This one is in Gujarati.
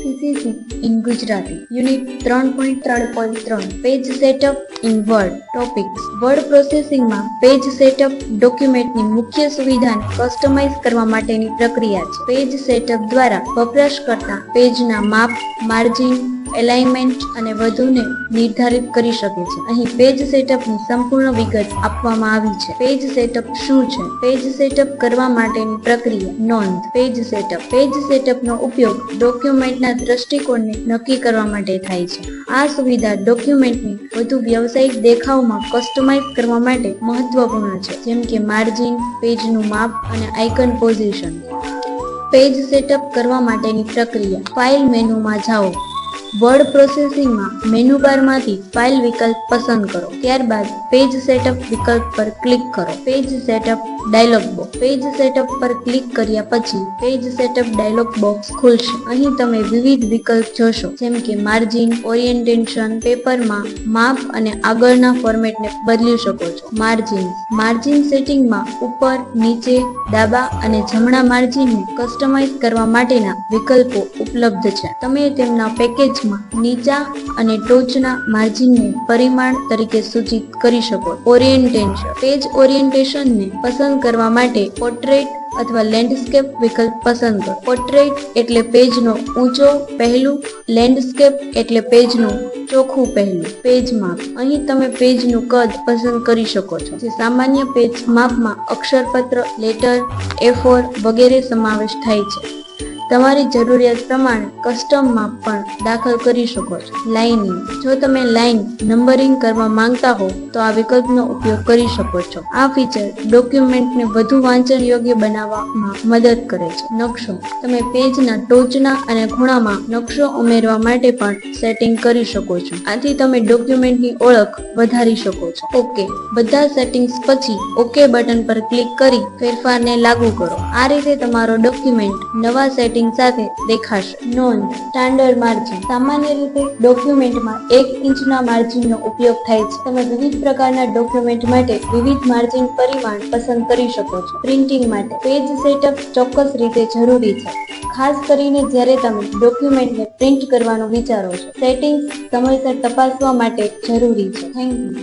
CCC in Gujarati. Unit 3.3.3 Page Setup in Word. Topics. Word Processing માં પેજ સેટઅપ ડોક્યુમેન્ટની મુખ્ય સુવિધાને કસ્ટમાઇઝ કરવા માટેની પ્રક્રિયા છે. પેજ સેટઅપ દ્વારા વપરાશકર્તા પેજના માપ, માર્જિન, એલાઇનમેન્ટ અને વધુને નિર્ધારિત કરી શકે છે. અહીં પેજ સેટઅપની સંપૂર્ણ વિગત આપવામાં આવી છે. પેજ સેટઅપ શું છે? પેજ સેટઅપ કરવા માટેની પ્રક્રિયા. નોંધ. Page setup. પેજ સેટઅપનો ઉપયોગ ડોક્યુમેન્ટના દ્રષ્ટિકોણને નક્કી કરવા માટે થાય છે. આ સુવિધા ડોક્યુમેન્ટની વધુ વ્યવસાયિક દેખાવમાં કસ્ટમાઇઝ કરવા માટે મહત્વપૂર્ણ છે, જેમ કે માર્જિન, પેજનું માપ અને આઇકન પોઝિશન. પેજ સેટઅપ કરવા માટેની પ્રક્રિયા. ફાઇલ મેનુમાં જાઓ. વર્ડ પ્રોસેસિંગમાં મેનુ બારમાંથી ફાઇલ વિકલ્પ પસંદ કરો. ત્યારબાદ પેજ સેટઅપ વિકલ્પ પર ક્લિક કરો. Page setup dialog box. Page setup પર ક્લિક કર્યા પછી પેજ સેટઅપ ડાયલોગ બોક્સ ખુલશે. અહીં તમે વિવિધ વિકલ્પ જોશો, જેમ કે માર્જિન, ઓરિએન્ટેશન, પેપરમાં માપ અને આગળના ફોર્મેટને બદલી શકો છો. માર્જિન. માર્જિન સેટિંગમાં ઉપર, નીચે, ડાબા અને જમણા માર્જિનને કસ્ટમાઇઝ કરવા માટેના વિકલ્પો ઉપલબ્ધ છે. તમે તેમના પેકેજ નીચા અને ટોચના માર્જિનને પરિમાણ તરીકે સૂચિત કરી શકો. ઓરિએન્ટેશન. પેજ ઓરિએન્ટેશનને પસંદ કરવા માટે પોર્ટ્રેટ અથવા લેન્ડસ્કેપ વિકલ્પ પસંદ કરો. પોર્ટ્રેટ એટલે પેજનો ઊંચો પહેલું, લેન્ડસ્કેપ એટલે પેજનું ચોખ્ખું પહેલું. પેજ માપ. અહીં તમે પેજનું કદ પસંદ કરી શકો છો, જે સામાન્ય પેજ માપમાં અક્ષરપત્ર, લેટર, A4 વગેરે સમાવેશ થાય છે. તમારી જરૂરિયાત પ્રમાણે કસ્ટમ માપ પણ દાખલ કરી શકો છો. લાઇનિંગ. જો તમે લાઇન નંબરિંગ કરવા માંગતા હો તો આ વિકલ્પનો ઉપયોગ કરી શકો છો. આ ફીચર ડોક્યુમેન્ટને વધુ વાંચન યોગ્ય બનાવવામાં મદદ કરે છે. નકશો. તમે પેજના ટોચના અને ખૂણામાં નકશો ઉમેરવા માટે પણ સેટિંગ કરી શકો છો. આથી તમે ડોક્યુમેન્ટની ઓળખ વધારી શકો છો. ઓકે. બધા સેટિંગ્સ પછી ઓકે બટન પર ક્લિક કરી ફેરફારને લાગુ કરો. આ રીતે તમારો ડોક્યુમેન્ટ નવા સેટિંગ સાથે દેખાશે. નોંધ. Standard margin. સામાન્ય રીતે ડોક્યુમેન્ટમાં 1 ઇંચના માર્જિનનો ઉપયોગ થાય છે. તમે વિવિધ પ્રકારના ડોક્યુમેન્ટ માટે વિવિધ માર્જિન પરિમાણ પસંદ કરી શકો છો. પ્રિન્ટિંગ માટે પેજ સેટઅપ ચોક્કસ રીતે જરૂરી છે, ખાસ કરીને જ્યારે તમે ડોક્યુમેન્ટને પ્રિન્ટ કરવાનું વિચારો છો. સેટિંગ્સ સમયસર તપાસવા માટે જરૂરી છે. Thank you.